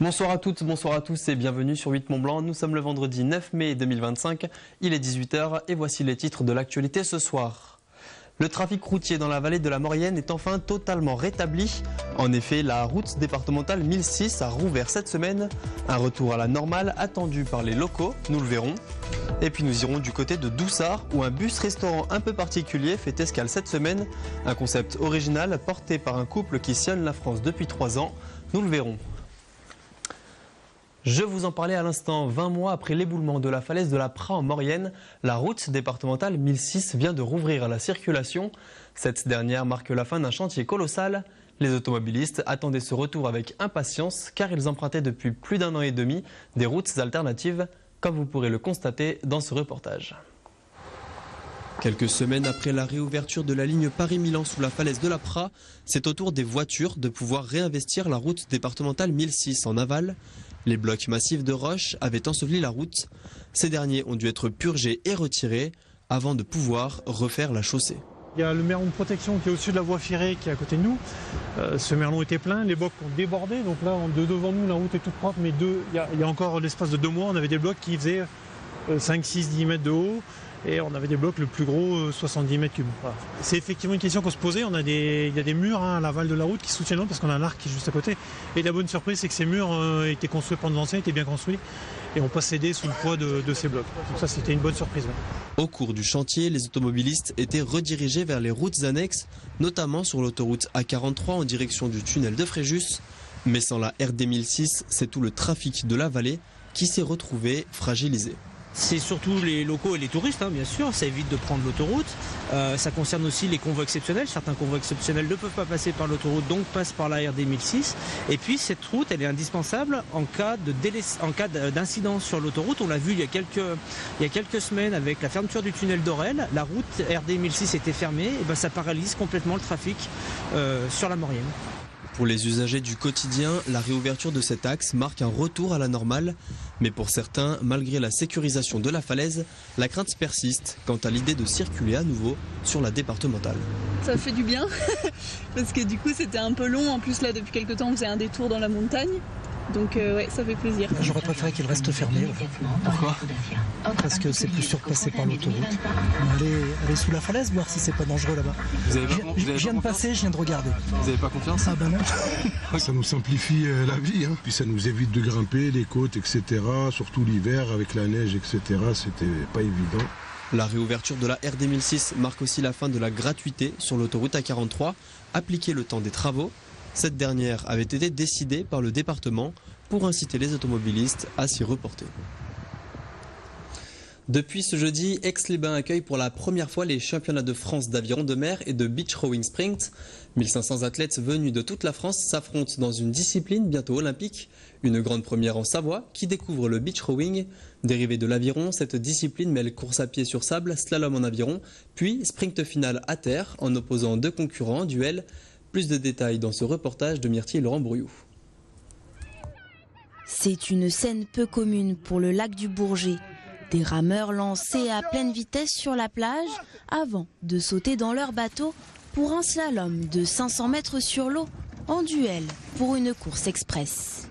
Bonsoir à toutes, bonsoir à tous et bienvenue sur 8 Mont Blanc. Nous sommes le vendredi 9 mai 2025, il est 18h et voici les titres de l'actualité ce soir. Le trafic routier dans la vallée de la Maurienne est enfin totalement rétabli. En effet, la route départementale 1006 a rouvert cette semaine. Un retour à la normale attendu par les locaux, nous le verrons. Et puis nous irons du côté de Doussard où un bus-restaurant un peu particulier fait escale cette semaine. Un concept original porté par un couple qui sillonne la France depuis 3 ans, nous le verrons. Je vous en parlais à l'instant, 20 mois après l'éboulement de la falaise de la Pras en Maurienne, la route départementale 1006 vient de rouvrir à la circulation. Cette dernière marque la fin d'un chantier colossal. Les automobilistes attendaient ce retour avec impatience car ils empruntaient depuis plus d'1 an et demi des routes alternatives, comme vous pourrez le constater dans ce reportage. Quelques semaines après la réouverture de la ligne Paris-Milan sous la falaise de la Pras, c'est au tour des voitures de pouvoir réinvestir la route départementale 1006 en aval. Les blocs massifs de roches avaient enseveli la route. Ces derniers ont dû être purgés et retirés avant de pouvoir refaire la chaussée. Il y a le merlon de protection qui est au-dessus de la voie ferrée qui est à côté de nous. Ce merlon était plein, les blocs ont débordé. Donc là, devant nous, la route est toute propre. Mais il y a encore l'espace de 2 mois, on avait des blocs qui faisaient 5, 6, 10 mètres de haut. Et on avait des blocs le plus gros, 70 mètres cubes. Voilà. C'est effectivement une question qu'on se posait. Il y a des murs à l'aval de la route qui soutiennent l'eau parce qu'on a un arc qui est juste à côté. Et la bonne surprise, c'est que ces murs étaient construits pendant l'ancien, étaient bien construits. Et n'ont pas cédé sous le poids de ces blocs. Donc ça, c'était une bonne surprise. Ouais. Au cours du chantier, les automobilistes étaient redirigés vers les routes annexes, notamment sur l'autoroute A43 en direction du tunnel de Fréjus. Mais sans la RD 1006, c'est tout le trafic de la vallée qui s'est retrouvé fragilisé. C'est surtout les locaux et les touristes, bien sûr, ça évite de prendre l'autoroute. Ça concerne aussi les convois exceptionnels. Certains convois exceptionnels ne peuvent pas passer par l'autoroute, donc passent par la RD 1006. Et puis cette route, elle est indispensable en cas d'incident sur l'autoroute. On l'a vu il y a quelques semaines avec la fermeture du tunnel d'Orel. La route RD 1006 était fermée, et ça paralyse complètement le trafic sur la Maurienne. Pour les usagers du quotidien, la réouverture de cet axe marque un retour à la normale. Mais pour certains, malgré la sécurisation de la falaise, la crainte persiste quant à l'idée de circuler à nouveau sur la départementale. Ça fait du bien, parce que du coup c'était un peu long. En plus là, depuis quelques temps, on faisait un détour dans la montagne. Donc ouais, ça fait plaisir. J'aurais préféré qu'il reste fermé. Pourquoi ? Parce que c'est plus sûr de passer par l'autoroute. Aller sous la falaise, voir si c'est pas dangereux là-bas. Je viens de passer, je viens de regarder. Vous n'avez pas confiance ? Ah bah non. Ça nous simplifie la vie, Puis ça nous évite de grimper les côtes, etc. Surtout l'hiver avec la neige, etc. C'était pas évident. La réouverture de la RD 1006 marque aussi la fin de la gratuité sur l'autoroute A43, appliquée le temps des travaux. Cette dernière avait été décidée par le département pour inciter les automobilistes à s'y reporter. Depuis ce jeudi, Aix-les-Bains accueille pour la première fois les championnats de France d'aviron de mer et de beach rowing sprint. 1500 athlètes venus de toute la France s'affrontent dans une discipline bientôt olympique. Une grande première en Savoie qui découvre le beach rowing. Dérivée de l'aviron, cette discipline mêle course à pied sur sable, slalom en aviron, puis sprint final à terre en opposant 2 concurrents en duel. Plus de détails dans ce reportage de Myrtille et Laurent Bourriou. C'est une scène peu commune pour le lac du Bourget. Des rameurs lancés à pleine vitesse sur la plage avant de sauter dans leur bateau pour un slalom de 500 mètres sur l'eau en duel pour une course express.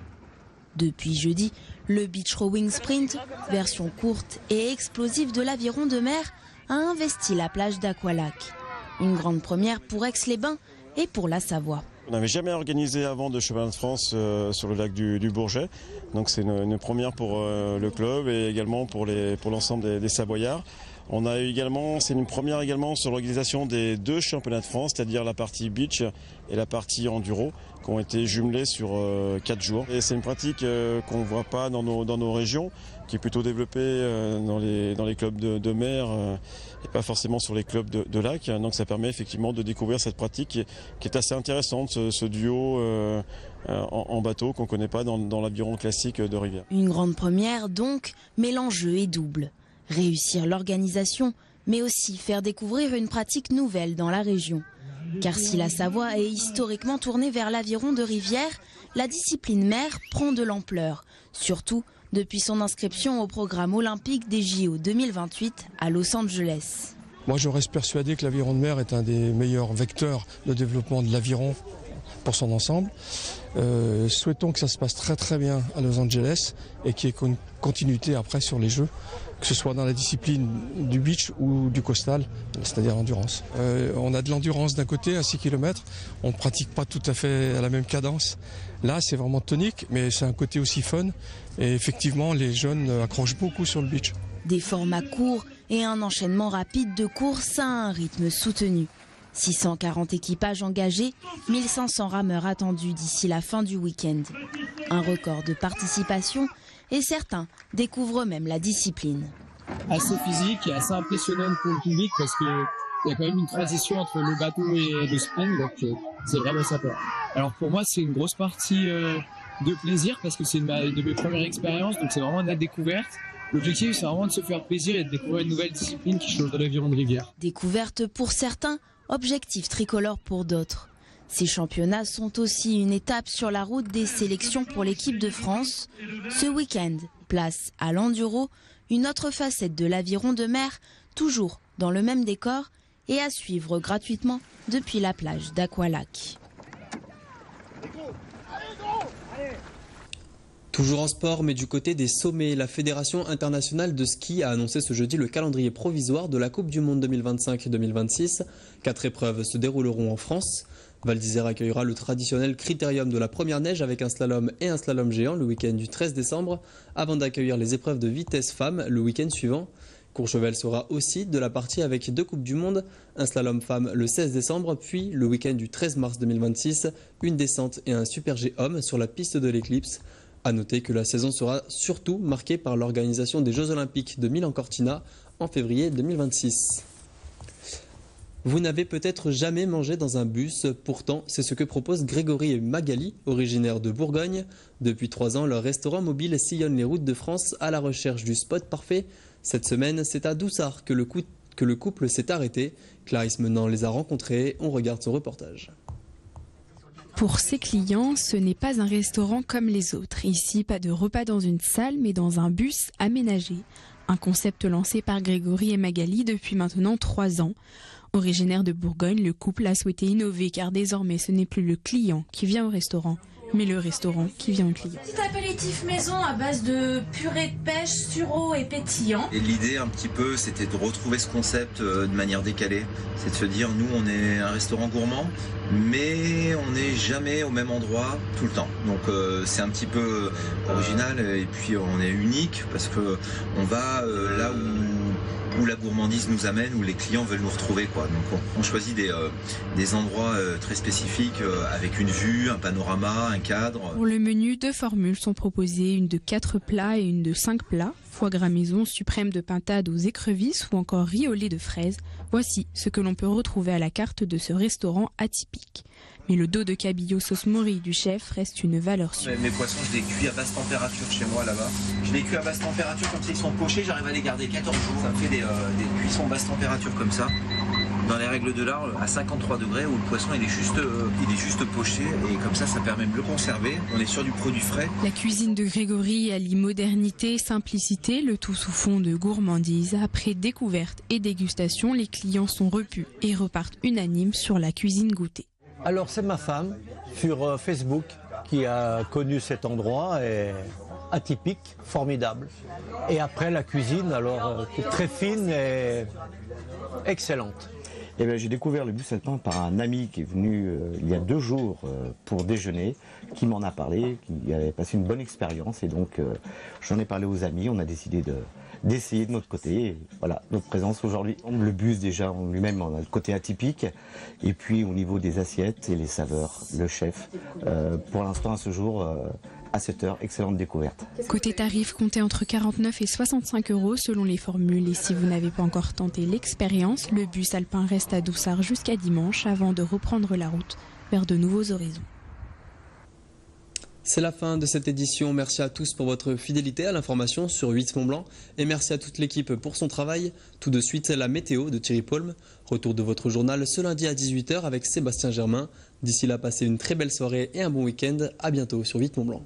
Depuis jeudi, le beach rowing sprint, version courte et explosive de l'aviron de mer, a investi la plage d'Aqualac. Une grande première pour Aix-les-Bains et pour la Savoie. On n'avait jamais organisé avant de championnat de France sur le lac du Bourget. Donc c'est une première pour le club et également pour l'ensemble des Savoyards. On a également, c'est une première également sur l'organisation des 2 championnats de France, c'est-à-dire la partie beach et la partie enduro, qui ont été jumelés sur 4 jours. Et c'est une pratique qu'on ne voit pas dans nos régions, qui est plutôt développée dans les clubs de mer et pas forcément sur les clubs de lac. Donc ça permet effectivement de découvrir cette pratique qui est assez intéressante, ce duo en bateau qu'on ne connaît pas dans l'aviron classique de rivière. Une grande première donc, mais l'enjeu est double. Réussir l'organisation, mais aussi faire découvrir une pratique nouvelle dans la région. Car si la Savoie est historiquement tournée vers l'aviron de rivière, la discipline mer prend de l'ampleur, surtout depuis son inscription au programme olympique des JO 2028 à Los Angeles. Moi je reste persuadé que l'aviron de mer est un des meilleurs vecteurs de développement de l'aviron pour son ensemble. Souhaitons que ça se passe très très bien à Los Angeles et qu'il y ait une continuité après sur les Jeux, que ce soit dans la discipline du beach ou du coastal, c'est-à-dire l'endurance. On a de l'endurance d'un côté à 6 km, on ne pratique pas tout à fait à la même cadence. Là, c'est vraiment tonique, mais c'est un côté aussi fun. Et effectivement, les jeunes accrochent beaucoup sur le beach. Des formats courts et un enchaînement rapide de courses à un rythme soutenu. 640 équipages engagés, 1500 rameurs attendus d'ici la fin du week-end. Un record de participation et certains découvrent même la discipline. Assez physique et assez impressionnante pour le public parce qu'il y a quand même une transition entre le bateau et le sprint, donc c'est vraiment sympa. Alors pour moi, c'est une grosse partie de plaisir parce que c'est une de mes premières expériences, donc c'est vraiment de la découverte. L'objectif, c'est vraiment de se faire plaisir et de découvrir une nouvelle discipline qui change de l'aviron de rivière. Découverte pour certains, objectif tricolore pour d'autres. Ces championnats sont aussi une étape sur la route des sélections pour l'équipe de France. Ce week-end, place à l'enduro, une autre facette de l'aviron de mer, toujours dans le même décor et à suivre gratuitement depuis la plage d'Aqualac. Toujours en sport, mais du côté des sommets, la Fédération internationale de ski a annoncé ce jeudi le calendrier provisoire de la Coupe du Monde 2025-2026. 4 épreuves se dérouleront en France. Val d'Isère accueillera le traditionnel critérium de la première neige avec un slalom et un slalom géant le week-end du 13 décembre, avant d'accueillir les épreuves de vitesse femme le week-end suivant. Courchevel sera aussi de la partie avec 2 Coupes du Monde, un slalom femme le 16 décembre, puis le week-end du 13 mars 2026, une descente et un super G homme sur la piste de l'Éclipse. A noter que la saison sera surtout marquée par l'organisation des Jeux Olympiques de Milan-Cortina en février 2026. Vous n'avez peut-être jamais mangé dans un bus, pourtant c'est ce que proposent Grégory et Magali, originaires de Bourgogne. Depuis 3 ans, leur restaurant mobile sillonne les routes de France à la recherche du spot parfait. Cette semaine, c'est à Doussard que le couple s'est arrêté. Clarisse Menant les a rencontrés, on regarde son reportage. Pour ses clients, ce n'est pas un restaurant comme les autres. Ici, pas de repas dans une salle, mais dans un bus aménagé. Un concept lancé par Grégory et Magali depuis maintenant 3 ans. Originaire de Bourgogne, le couple a souhaité innover car désormais ce n'est plus le client qui vient au restaurant, mais le restaurant qui vient au client. Petit apéritif maison à base de purée de pêche, sureau et pétillant. Et l'idée un petit peu, c'était de retrouver ce concept de manière décalée. C'est de se dire, nous on est un restaurant gourmand, mais on n'est jamais au même endroit tout le temps. Donc c'est un petit peu original et puis on est unique parce que on va là où la gourmandise nous amène, où les clients veulent nous retrouver, quoi. Donc on choisit des endroits très spécifiques avec une vue, un panorama, un cadre. Pour le menu, 2 formules sont proposées, une de 4 plats et une de 5 plats. Foie gras maison, suprême de pintade aux écrevisses ou encore riz au lait de fraises. Voici ce que l'on peut retrouver à la carte de ce restaurant atypique. Mais le dos de cabillaud sauce morille du chef reste une valeur sûre. Mes poissons, je les cuis à basse température chez moi là-bas. Je les cuis à basse température, comme ça ils sont pochés, j'arrive à les garder 14 jours. Ça me fait des cuissons basse température comme ça. Dans les règles de l'art, à 53 degrés, où le poisson il est juste poché et comme ça permet de le conserver. On est sur du produit frais. La cuisine de Grégory allie modernité, simplicité, le tout sous fond de gourmandise. Après découverte et dégustation, les clients sont repus et repartent unanimes sur la cuisine goûtée. Alors c'est ma femme sur Facebook qui a connu cet endroit et atypique, formidable. Et après la cuisine, alors très fine et excellente. Eh bien, j'ai découvert le bus alpin par un ami qui est venu il y a 2 jours pour déjeuner, qui m'en a parlé, qui avait passé une bonne expérience et donc j'en ai parlé aux amis, on a décidé d'essayer de notre côté. Et voilà, notre présence aujourd'hui. Le bus déjà en lui-même, on a le côté atypique et puis au niveau des assiettes et les saveurs, le chef, pour l'instant à ce jour, à 7 heures, excellente découverte. Côté tarif, comptez entre 49 et 65 € selon les formules. Et si vous n'avez pas encore tenté l'expérience, le bus alpin reste à Doussard jusqu'à dimanche avant de reprendre la route vers de nouveaux horizons. C'est la fin de cette édition. Merci à tous pour votre fidélité à l'information sur 8 Mont-Blanc et merci à toute l'équipe pour son travail. Tout de suite, la météo de Thierry Paulme. Retour de votre journal ce lundi à 18 h avec Sébastien Germain. D'ici là, passez une très belle soirée et un bon week-end. À bientôt sur 8 Mont-Blanc.